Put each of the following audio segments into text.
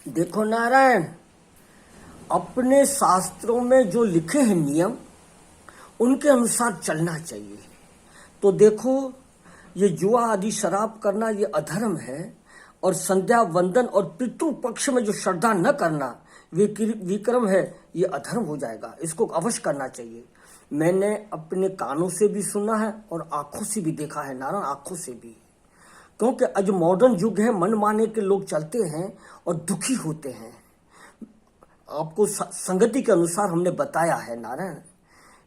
देखो नारायण, अपने शास्त्रों में जो लिखे हैं नियम उनके अनुसार चलना चाहिए। तो देखो, ये जुआ आदि शराब करना ये अधर्म है, और संध्या वंदन और पितृ पक्ष में जो श्रद्धा न करना विक्रम है, ये अधर्म हो जाएगा। इसको अवश्य करना चाहिए। मैंने अपने कानों से भी सुना है और आंखों से भी देखा है नारायण, आंखों से भी। क्योंकि आज मॉडर्न युग है, मन माने के लोग चलते हैं और दुखी होते हैं। आपको संगति के अनुसार हमने बताया है नारायण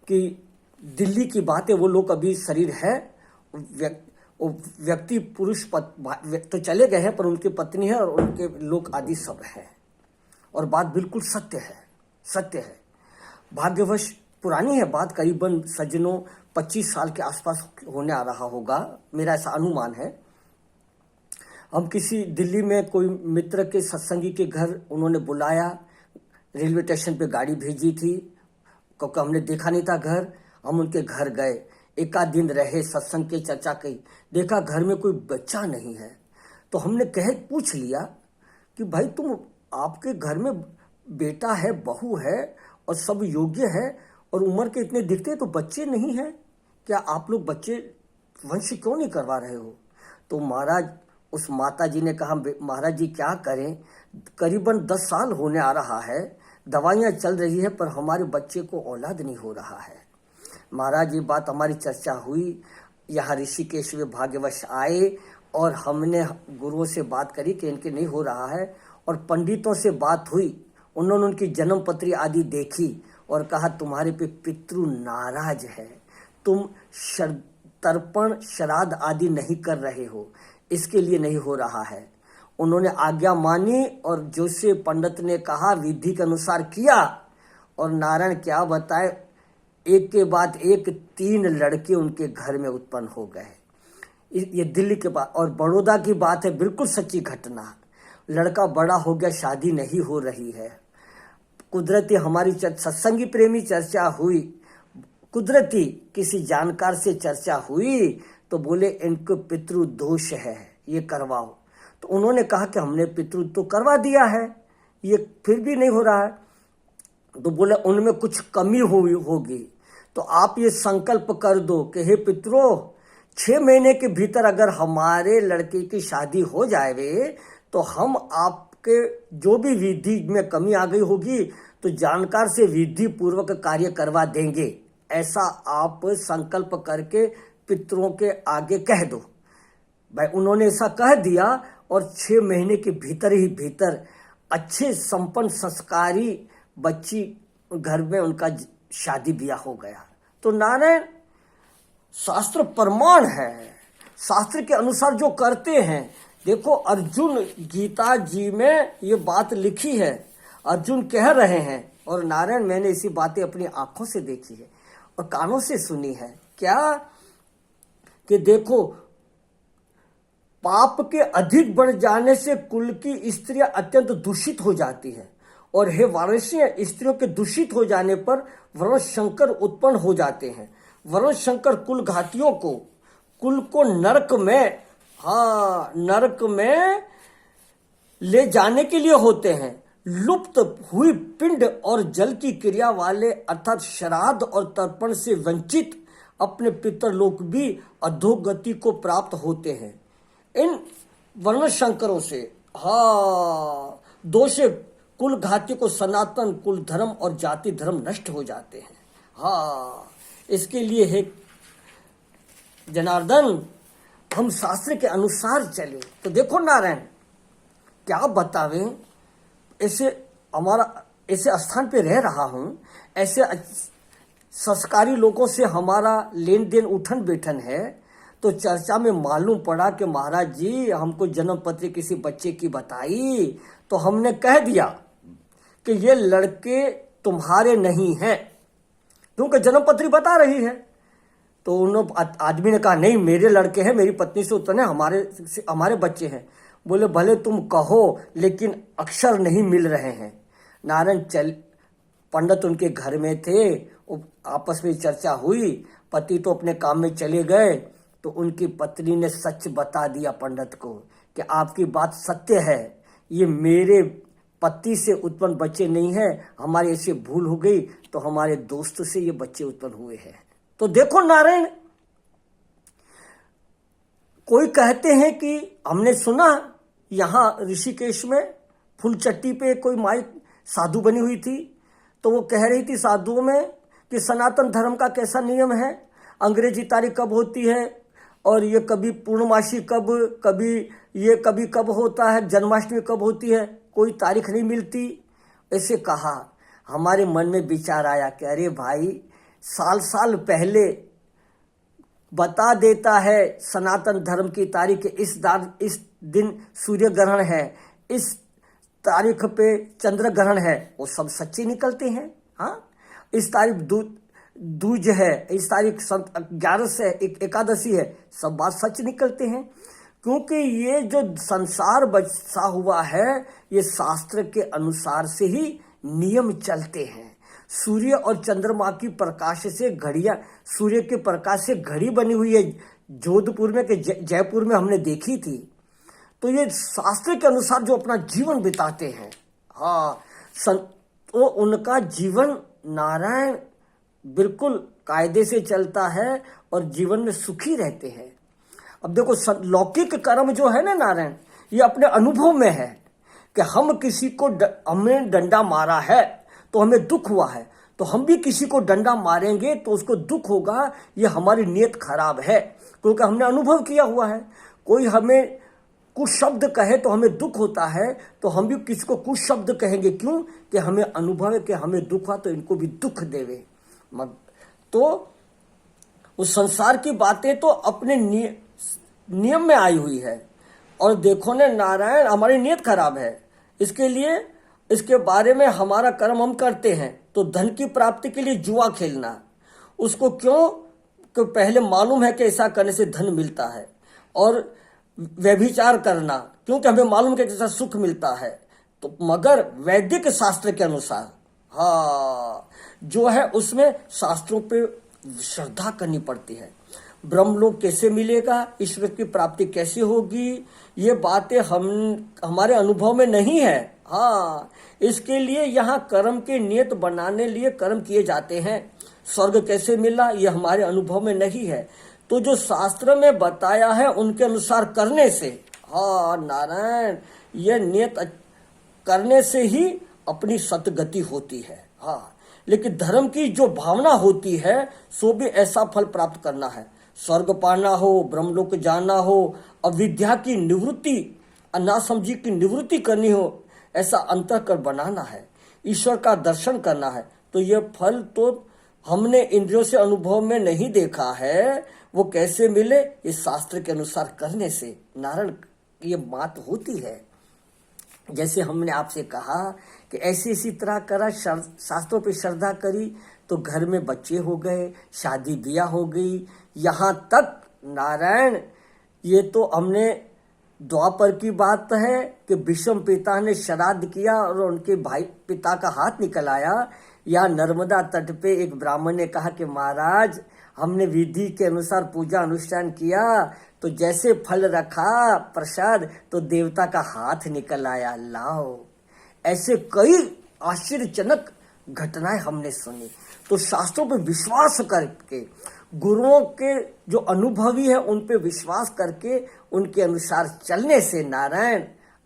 कि दिल्ली की बात है, वो लोग अभी शरीर है, व्यक्ति पुरुष तो चले गए हैं, पर उनकी पत्नी है और उनके लोग आदि सब है। और बात बिल्कुल सत्य है, सत्य है। भाग्यवश पुरानी है बात, करीबन सज्जनों 25 साल के आसपास होने आ रहा होगा, मेरा ऐसा अनुमान है। हम किसी दिल्ली में कोई मित्र के सत्संगी के घर उन्होंने बुलाया, रेलवे स्टेशन पे गाड़ी भेजी थी, क्योंकि हमने देखा नहीं था घर। हम उनके घर गए, एक आध दिन रहे, सत्संग के चर्चा की, देखा घर में कोई बच्चा नहीं है। तो हमने पूछ लिया कि भाई तुम, आपके घर में बेटा है, बहू है और सब योग्य है और उम्र के इतने दिखते हैं, तो बच्चे नहीं हैं क्या? आप लोग बच्चे वंश क्यों नहीं करवा रहे हो? तो महाराज, उस माता जी ने कहा, महाराज जी क्या करें, करीबन 10 साल होने आ रहा है, दवाइयाँ चल रही है, पर हमारे बच्चे को औलाद नहीं हो रहा है। महाराज, ये बात हमारी चर्चा हुई, यहाँ ऋषिकेश में भाग्यवश आए और हमने गुरुओं से बात करी कि इनके नहीं हो रहा है, और पंडितों से बात हुई, उन्होंने उनकी जन्म पत्री आदि देखी और कहा तुम्हारे पे पितृ नाराज है, तुम तर्पण श्राद्ध आदि नहीं कर रहे हो, इसके लिए नहीं हो रहा है। उन्होंने आज्ञा मानी और जो से पंडित ने कहा विधि के अनुसार किया, और नारायण क्या बताए, एक के बाद एक 3 लड़के उनके घर में उत्पन्न हो गए। ये दिल्ली के बाद और बड़ौदा की बात है, बिल्कुल सच्ची घटना। लड़का बड़ा हो गया, शादी नहीं हो रही है। कुदरती हमारी सत्संगी प्रेमी चर्चा हुई, कुदरती किसी जानकार से चर्चा हुई, तो बोले इनको पितृ दोष है, ये करवाओ। तो उन्होंने कहा कि हमने पितृ तो करवा दिया है, ये फिर भी नहीं हो रहा है। तो बोले उनमें कुछ कमी हुई होगी, तो आप ये संकल्प कर दो कि हे पितरो, 6 महीने के भीतर अगर हमारे लड़के की शादी हो जाए तो हम आपके जो भी विधि में कमी आ गई होगी तो जानकार से विधि पूर्वक कार्य करवा देंगे। ऐसा आप संकल्प करके पितरों के आगे कह दो। भाई उन्होंने ऐसा कह दिया और 6 महीने के भीतर ही भीतर अच्छे संपन्न संस्कारी बच्ची घर में उनका शादी ब्याह हो गया। तो नारायण, शास्त्र प्रमाण है, शास्त्र के अनुसार जो करते हैं। देखो, अर्जुन गीता जी में ये बात लिखी है, अर्जुन कह रहे हैं, और नारायण मैंने इसी बातें अपनी आंखों से देखी है और कानों से सुनी है। क्या कि देखो, पाप के अधिक बढ़ जाने से कुल की स्त्रियां अत्यंत दूषित हो जाती है, और हे वारसिय, स्त्रियों के दूषित हो जाने पर वर्ण शंकर उत्पन्न हो जाते हैं। वर्ण शंकर कुल घातियों को, कुल को नरक में, नरक में ले जाने के लिए होते हैं। लुप्त हुई पिंड और जल की क्रिया वाले अर्थात श्राद्ध और तर्पण से वंचित अपने पितरलोक भी अधोगति को प्राप्त होते हैं। इन वर्ण शंकरों से दोष कुल घाती को सनातन कुल धर्म और जाति धर्म नष्ट हो जाते हैं। इसके लिए है जनार्दन, हम शास्त्र के अनुसार चले। तो देखो नारायण, क्या बतावे, ऐसे स्थान पे रह रहा हूं, ऐसे संस्कारी लोगों से हमारा लेन देन उठन बैठन है, तो चर्चा में मालूम पड़ा कि महाराज जी हमको जन्म पत्री किसी बच्चे की बताई, तो हमने कह दिया कि ये लड़के तुम्हारे नहीं हैं, क्योंकि जन्म पत्री बता रही है। तो उन आदमी ने कहा नहीं, मेरे लड़के हैं, मेरी पत्नी से उतने हमारे बच्चे हैं। बोले भले तुम कहो, लेकिन अक्षर नहीं मिल रहे हैं। नारायण, पंडित उनके घर में थे, आपस में चर्चा हुई, पति तो अपने काम में चले गए, तो उनकी पत्नी ने सच बता दिया पंडित को कि आपकी बात सत्य है, ये मेरे पति से उत्पन्न बच्चे नहीं है, हमारे ऐसे भूल हो गई तो हमारे दोस्त से ये बच्चे उत्पन्न हुए हैं। तो देखो नारायण, कोई कहते हैं कि हमने सुना यहाँ ऋषिकेश में फुलचट्टी पे कोई माई साधु बनी हुई थी, तो वो कह रही थी साधुओं में कि सनातन धर्म का कैसा नियम है, अंग्रेजी तारीख कब होती है और ये कभी पूर्णमासी कभी कब होता है, जन्माष्टमी कब होती है, कोई तारीख नहीं मिलती। ऐसे कहा, हमारे मन में विचार आया कि अरे भाई, साल साल पहले बता देता है सनातन धर्म की तारीख, इस दिन सूर्य ग्रहण है, इस तारीख पे चंद्र ग्रहण है, वो सब सच्चे निकलते हैं। हाँ, इस तारीख दूज है, इस तारीख 11 है, एकादशी है, सब बात सच निकलते हैं। क्योंकि ये जो संसार बसा हुआ है, ये शास्त्र के अनुसार से ही नियम चलते हैं। सूर्य और चंद्रमा की प्रकाश से घड़ियां, सूर्य के प्रकाश से घड़ी बनी हुई है, जोधपुर में कि जयपुर में हमने देखी थी। तो ये शास्त्र के अनुसार जो अपना जीवन बिताते हैं, हाँ, तो उनका जीवन नारायण बिल्कुल कायदे से चलता है और जीवन में सुखी रहते हैं। अब देखो, लौकिक कर्म जो है ना नारायण, ये अपने अनुभव में है कि हम किसी को हमने डंडा मारा है तो हमें दुख हुआ है, तो हम भी किसी को डंडा मारेंगे तो उसको दुख होगा, ये हमारी नीयत खराब है, क्योंकि हमने अनुभव किया हुआ है। कोई हमें कुछ शब्द कहे तो हमें दुख होता है, तो हम भी किसी को कुछ शब्द कहेंगे, क्यों कि हमें अनुभव है कि हमें दुख हुआ तो इनको भी दुख देवे। तो उस संसार की बातें तो अपने नियम में आई हुई है। और देखो ने नारायण, हमारी नीयत खराब है, इसके लिए इसके बारे में हमारा कर्म हम करते हैं। तो धन की प्राप्ति के लिए जुआ खेलना, उसको क्यों कि पहले मालूम है कि ऐसा करने से धन मिलता है, और व्यभिचार करना क्योंकि हमें मालूम है कि ऐसा सुख मिलता है। तो मगर वैदिक शास्त्र के अनुसार, हाँ, जो है उसमें शास्त्रों पे श्रद्धा करनी पड़ती है। ब्रह्मलोक कैसे मिलेगा, ईश्वर की प्राप्ति कैसे होगी, ये बातें हमारे अनुभव में नहीं है। हाँ, इसके लिए यहाँ कर्म के नियत बनाने लिए कर्म किए जाते हैं। स्वर्ग कैसे मिला, ये हमारे अनुभव में नहीं है। तो जो शास्त्र में बताया है उनके अनुसार करने से, हाँ नारायण, ये नियत करने से ही अपनी सतगति होती है। हाँ, लेकिन धर्म की जो भावना होती है, सो भी ऐसा फल प्राप्त करना है, स्वर्ग पाना हो, ब्रह्मलोक जाना हो, अविद्या की निवृत्ति, नासमझी की निवृत्ति करनी हो, ऐसा अंतःकर बनाना है, ईश्वर का दर्शन करना है। तो यह फल तो हमने इंद्रियों से अनुभव में नहीं देखा है, वो कैसे मिले, इस शास्त्र के अनुसार करने से नारायण ये बात होती है। जैसे हमने आपसे कहा कि ऐसी तरह करा, शास्त्रों पे श्रद्धा करी तो घर में बच्चे हो गए, शादी ब्याह हो गई। यहाँ तक नारायण, ये तो हमने द्वापर की बात है कि भीष्म पिता ने श्राद्ध किया और उनके भाई पिता का हाथ निकल आया। या नर्मदा तट पे एक ब्राह्मण ने कहा कि महाराज, हमने विधि के अनुसार पूजा अनुष्ठान किया, तो जैसे फल रखा प्रसाद तो देवता का हाथ निकल आया। लाओ, ऐसे कई आश्चर्यजनक घटनाएं हमने सुनी। तो शास्त्रों पर विश्वास करके, गुरुओं के जो अनुभवी है उन पे विश्वास करके उनके अनुसार चलने से नारायण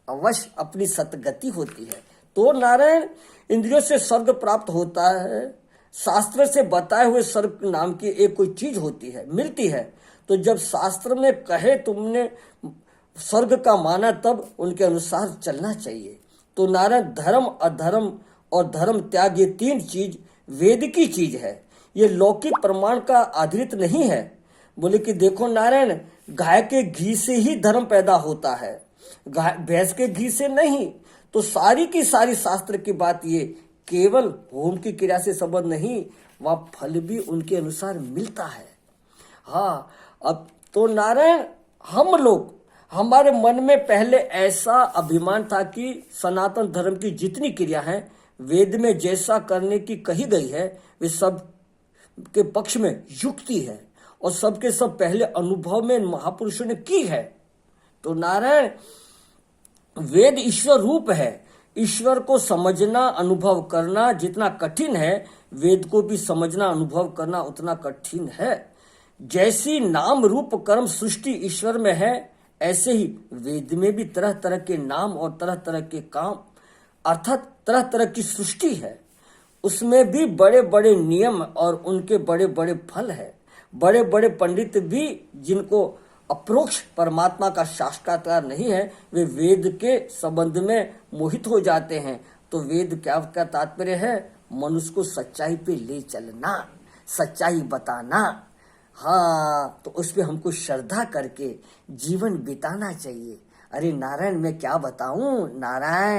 अवश्य अपनी सतगति होती है। तो नारायण, इंद्रियों से स्वर्ग प्राप्त होता है, शास्त्र से बताए हुए स्वर्ग नाम की एक कोई चीज होती है, मिलती है। तो जब शास्त्र में कहे तुमने स्वर्ग का माना, तब उनके अनुसार चलना चाहिए। तो नारायण, धर्म, अधर्म और धर्म त्याग, ये 3 चीज वेद की चीज है, ये लौकिक प्रमाण का आधारित नहीं है। बोले कि देखो नारायण, गाय के घी से ही धर्म पैदा होता है, भैंस के घी से नहीं। तो सारी की सारी शास्त्र की बात ये केवल होम की क्रिया से संबंध नहीं, वह फल भी उनके अनुसार मिलता है। हाँ, अब तो नारायण, हम लोग, हमारे मन में पहले ऐसा अभिमान था कि सनातन धर्म की जितनी क्रिया है वेद में जैसा करने की कही गई है, वे सब के पक्ष में युक्ति है और सबके सब पहले अनुभव में महापुरुषों ने की है। तो नारायण, वेद ईश्वर रूप है, ईश्वर को समझना अनुभव करना जितना कठिन है, वेद को भी समझना अनुभव करना उतना कठिन है। जैसी नाम रूप कर्म सृष्टि ईश्वर में है, ऐसे ही वेद में भी तरह तरह के नाम और तरह तरह के काम अर्थात तरह तरह की सृष्टि है। उसमें भी बड़े बड़े नियम और उनके बड़े बड़े फल है। बड़े बड़े पंडित भी जिनको अप्रोक्ष परमात्मा का साक्षात्कार नहीं है, वे वेद के संबंध में मोहित हो जाते हैं। तो वेद क्या तात्पर्य है? मनुष्य को सच्चाई पे ले चलना, सच्चाई बताना। हाँ, तो उस पे हमको श्रद्धा करके जीवन बिताना चाहिए। अरे नारायण, मैं क्या बताऊं नारायण।